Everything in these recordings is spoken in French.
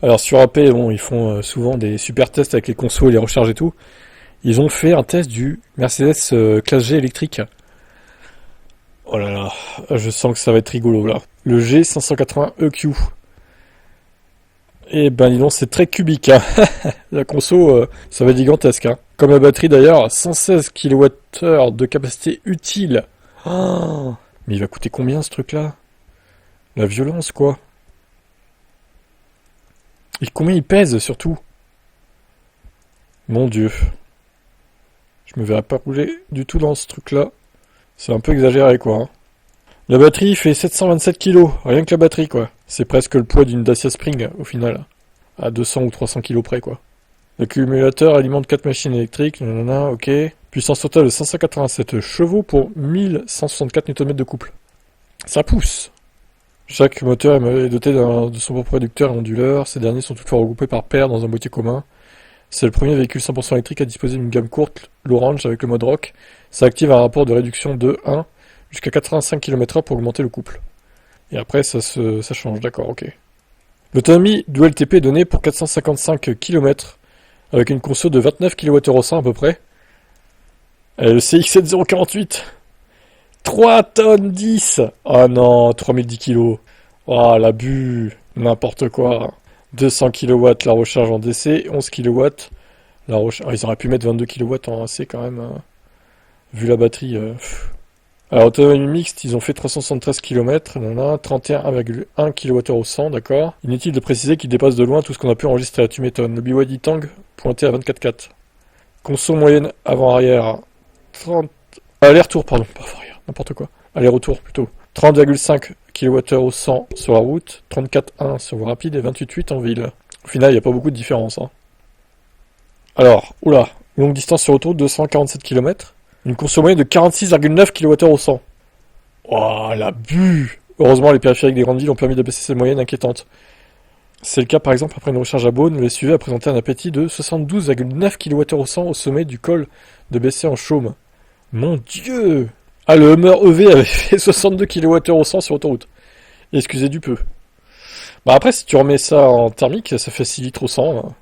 Alors sur AP, bon, ils font souvent des super tests avec les consos et les recharges et tout. Ils ont fait un test du Mercedes classe G électrique. Oh là là, je sens que ça va être rigolo là. Le G580 EQ. Eh ben dis donc, c'est très cubique, hein. La conso, ça va être gigantesque, hein. Comme la batterie d'ailleurs, 116 kWh de capacité utile. Oh, mais il va coûter combien ce truc-là? La violence, quoi. Et combien il pèse surtout? Mon Dieu. Je me verrais pas rouler du tout dans ce truc-là. C'est un peu exagéré, quoi, hein. La batterie fait 727 kg, rien que la batterie, quoi. C'est presque le poids d'une Dacia Spring, au final. À 200 ou 300 kg près, quoi. L'accumulateur alimente 4 machines électriques, nanana, ok. Puissance totale de 587 chevaux pour 1164 Nm de couple. Ça pousse. Chaque moteur est doté de son propre réducteur et onduleur. Ces derniers sont toutefois regroupés par paires dans un boîtier commun. C'est le premier véhicule 100% électrique à disposer d'une gamme courte, l'Orange avec le mode Rock. Ça active un rapport de réduction de 1 jusqu'à 85 km/h pour augmenter le couple. Et après, ça change, d'accord, ok. L'autonomie du LTP est donnée pour 455 km, avec une conso de 29 kWh à peu près. Et le CX-7048, 3 tonnes 10. Ah non, 3010 kg. Ah, l'abus, n'importe quoi. 200 kW la recharge en DC, 11 kW la recharge. Ah, ils auraient pu mettre 22 kW en AC quand même, hein. Vu la batterie. Alors, autonomie mixte, ils ont fait 373 km, 31,1 kWh au 100, d'accord. Inutile de préciser qu'ils dépassent de loin tout ce qu'on a pu enregistrer, tu m'étonnes. Le BYD Tang, pointé à 24,4. Conso moyenne avant-arrière, 30... Aller-retour, pardon, pas avant-arrière, n'importe quoi. Aller-retour, plutôt. 30,5 kWh au 100 sur la route, 34,1 sur voie rapide et 28,8 en ville. Au final, il n'y a pas beaucoup de différence, hein. Alors, oula, longue distance sur autoroute, 247 km. Une conso moyenne de 46,9 kWh au 100. Oh, l'abus! Heureusement, les périphériques des grandes villes ont permis d'abaisser ces moyennes inquiétantes. C'est le cas par exemple après une recharge à Beaune, le SUV a présenté un appétit de 72,9 kWh au 100 au sommet du col de Bessay en Chaume. Mon Dieu! Ah, le Hummer EV avait fait 62 kWh au 100 sur autoroute. Excusez du peu. Bah après, si tu remets ça en thermique, ça fait 6 litres au 100, hein.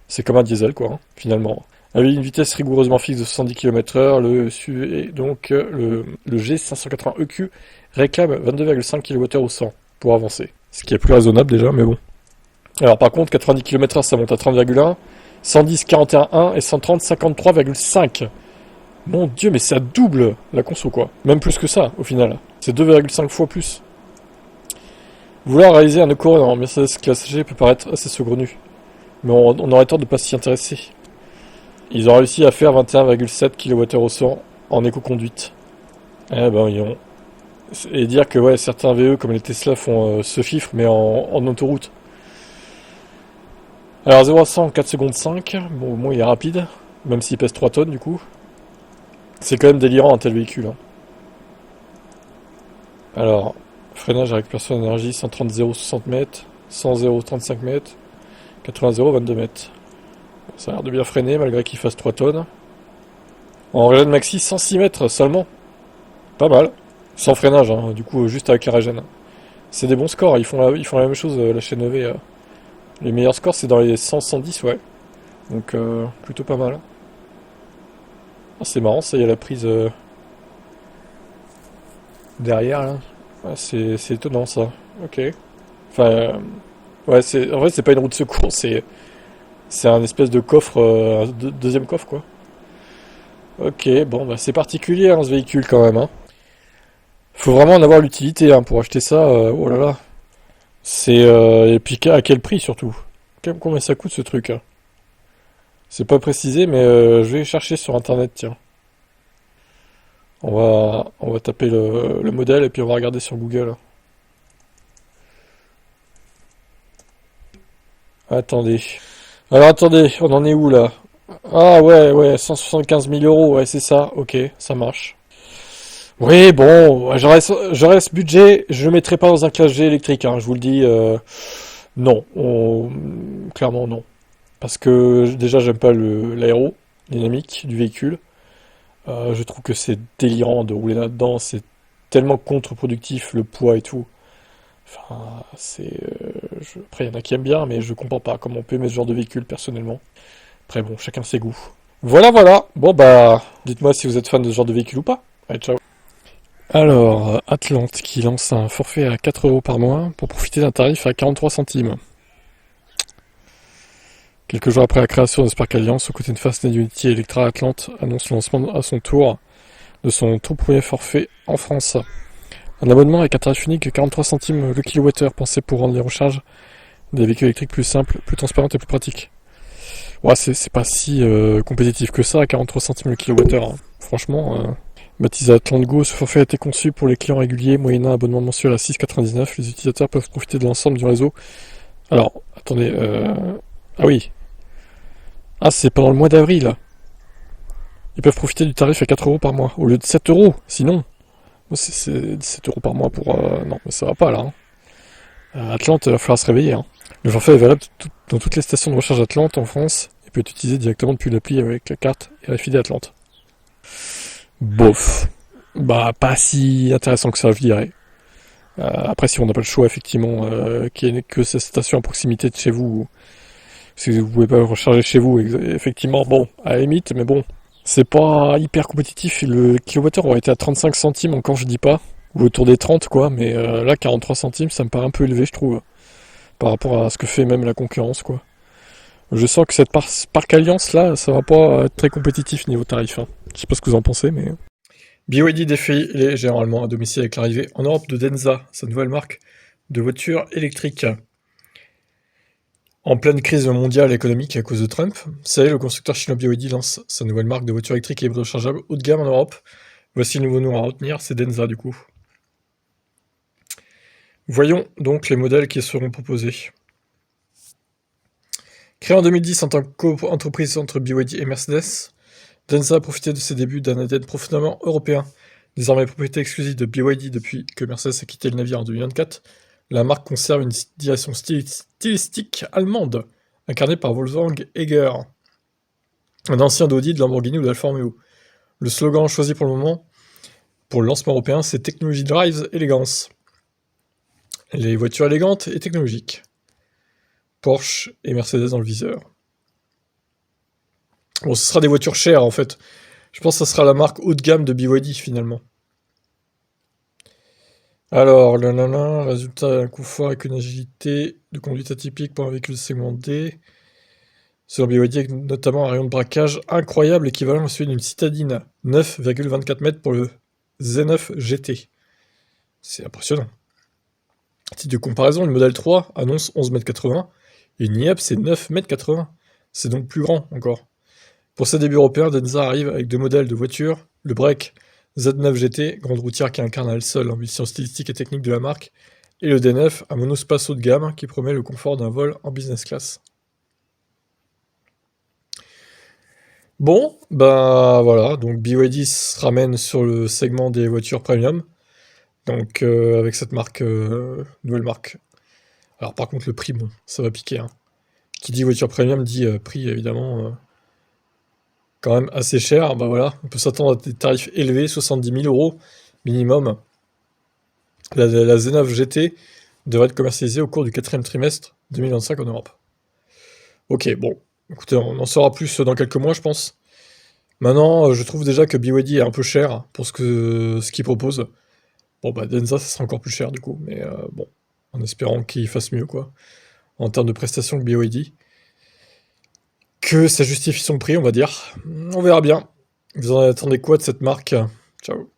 C'est comme un diesel, quoi, hein, finalement. Avec une vitesse rigoureusement fixe de 70 km/h, le SUV, donc le G580 EQ, réclame 22,5 kWh au 100 pour avancer. Ce qui est plus raisonnable déjà, mais bon. Alors par contre, 90 km/h ça monte à 30,1, 110 41,1 et 130 53,5. Mon Dieu, mais ça double la conso, quoi. Même plus que ça, au final. C'est 2,5 fois plus. Vouloir réaliser un eco en Mercedes classe G peut paraître assez saugrenu, mais on aurait tort de ne pas s'y intéresser. Ils ont réussi à faire 21,7 kWh au 100 en éco-conduite. Eh ben, et dire que ouais, certains VE comme les Tesla font ce fifre, mais en autoroute. Alors 0 à 100 en 4 secondes 5, bon au moins il est rapide, même s'il pèse 3 tonnes du coup. C'est quand même délirant un tel véhicule, hein. Alors, freinage à récupération d'énergie, 130 0 60 mètres, 100 0 35 mètres, 80 0 22 mètres. Ça a l'air de bien freiner malgré qu'il fasse 3 tonnes. En régène maxi, 106 mètres seulement. Pas mal. Sans freinage, hein, du coup juste avec la régène. C'est des bons scores, ils font la même chose, la chaîne EV. Les meilleurs scores c'est dans les 100-110, ouais. Donc plutôt pas mal. Ah, c'est marrant, ça y a la prise derrière là. Ah, c'est étonnant ça. Ok. Enfin, ouais, en vrai c'est pas une roue de secours, c'est un espèce de coffre, deuxième coffre quoi. Ok, bon bah c'est particulier hein, ce véhicule quand même, hein. Faut vraiment en avoir l'utilité hein, pour acheter ça. Oh là là. Et puis à quel prix surtout? Combien ça coûte ce truc, hein? C'est pas précisé, mais je vais chercher sur internet, tiens. On va taper le modèle et puis on va regarder sur Google. Attendez. Alors attendez, on en est où là? Ah ouais, 175 000 euros, ouais c'est ça, ok, ça marche. Oui, bon, j'aurais ce budget, je le mettrai pas dans un classe G électrique, hein, je vous le dis. Non, clairement non. Parce que déjà j'aime pas l'aérodynamique du véhicule. Je trouve que c'est délirant de rouler là-dedans, c'est tellement contre-productif le poids et tout. Enfin, Après, il y en a qui aiment bien, mais je comprends pas comment on peut aimer ce genre de véhicule, personnellement. Après, bon, chacun ses goûts. Voilà, voilà. Bon, bah, dites-moi si vous êtes fan de ce genre de véhicule ou pas. Allez, ciao. Alors, Atlante qui lance un forfait à 4 euros par mois pour profiter d'un tarif à 43 centimes. Quelques jours après la création de Spark Alliance, aux côtés de Fast and Unity, Electra Atlante annonce le lancement à son tour de son tout premier forfait en France. Un abonnement avec un tarif unique de 43 centimes le kilowattheure, pensé pour rendre les recharges des véhicules électriques plus simples, plus transparentes et plus pratiques. Ouais, c'est pas si compétitif que ça à 43 centimes le kilowattheure. Hein. Franchement, baptisé Atlante Go, ce forfait a été conçu pour les clients réguliers, moyennant un abonnement mensuel à 6,99. Les utilisateurs peuvent profiter de l'ensemble du réseau. Alors, attendez, ah oui. Ah, c'est pendant le mois d'avril. Ils peuvent profiter du tarif à 4 euros par mois, au lieu de 7 euros, sinon. C'est 7 euros par mois pour... non, mais ça va pas, là. Hein. Atlante, il va falloir se réveiller. Hein. Le forfait est valable dans toutes les stations de recharge Atlante en France et peut être utilisé directement depuis l'appli avec la carte RFID Atlante. Bof. Bah, pas si intéressant que ça, je dirais. Après, si on n'a pas le choix, effectivement, qu'il n'y ait que cette station à proximité de chez vous, si vous pouvez pas le recharger chez vous, effectivement, bon, à la limite, mais bon, c'est pas hyper compétitif. Le kilowattheure aurait été à 35 centimes, encore je dis pas, ou autour des 30, quoi, mais là, 43 centimes, ça me paraît un peu élevé, je trouve, par rapport à ce que fait même la concurrence, quoi. Je sens que cette Spark Alliance, là, ça va pas être très compétitif niveau tarif. Hein. Je sais pas ce que vous en pensez, mais... BYD défile généralement à domicile avec l'arrivée en Europe de Denza, sa nouvelle marque de voitures électriques. En pleine crise mondiale économique à cause de Trump, le constructeur chinois BYD lance sa nouvelle marque de voitures électriques et hybrides rechargeables haut de gamme en Europe. Voici le nouveau nom à retenir, c'est Denza du coup. Voyons donc les modèles qui seront proposés. Créé en 2010 en tant qu'entreprise entre BYD et Mercedes, Denza a profité de ses débuts d'un ADN profondément européen. Désormais propriété exclusive de BYD depuis que Mercedes a quitté le navire en 2024, la marque conserve une direction stylistique allemande, incarnée par Wolfgang Egger, un ancien d'Audi, de Lamborghini ou d'Alfa Romeo. Le slogan choisi pour le moment, pour le lancement européen, c'est Technology Drives Elegance. Les voitures élégantes et technologiques. Porsche et Mercedes dans le viseur. Bon, ce sera des voitures chères en fait. Je pense que ça sera la marque haut de gamme de BYD finalement. Alors, résultat, un confort avec une agilité de conduite atypique pour un véhicule segmenté. Selon BYD, avec notamment un rayon de braquage incroyable équivalent à celui d'une citadine, 9,24 mètres pour le Z9 GT. C'est impressionnant. À titre de comparaison, le modèle 3 annonce 11,80 m et une IAP c'est 9,80 m. C'est donc plus grand encore. Pour ses débuts européens, Denza arrive avec deux modèles de voitures, le Break Z9 GT, grande routière qui incarne à elle seule l'ambition stylistique et technique de la marque, et le D9, un monospace haut de gamme qui promet le confort d'un vol en business class. Bon, ben voilà, donc BYD se ramène sur le segment des voitures premium, donc avec cette marque, nouvelle marque. Alors par contre le prix, bon, ça va piquer. Hein. Qui dit voiture premium dit prix évidemment quand même assez cher. Bah voilà, on peut s'attendre à des tarifs élevés, 70 000 euros minimum. La Z9 GT devrait être commercialisée au cours du 4e trimestre 2025 en Europe. Ok, bon, écoutez, on en saura plus dans quelques mois, je pense. Maintenant, je trouve déjà que BYD est un peu cher pour ce qu'il propose. Bon, bah Denza, ça sera encore plus cher du coup, mais bon, en espérant qu'il fasse mieux, quoi, en termes de prestations que BYD. Que ça justifie son prix, on va dire. On verra bien. Vous en attendez quoi de cette marque? Ciao.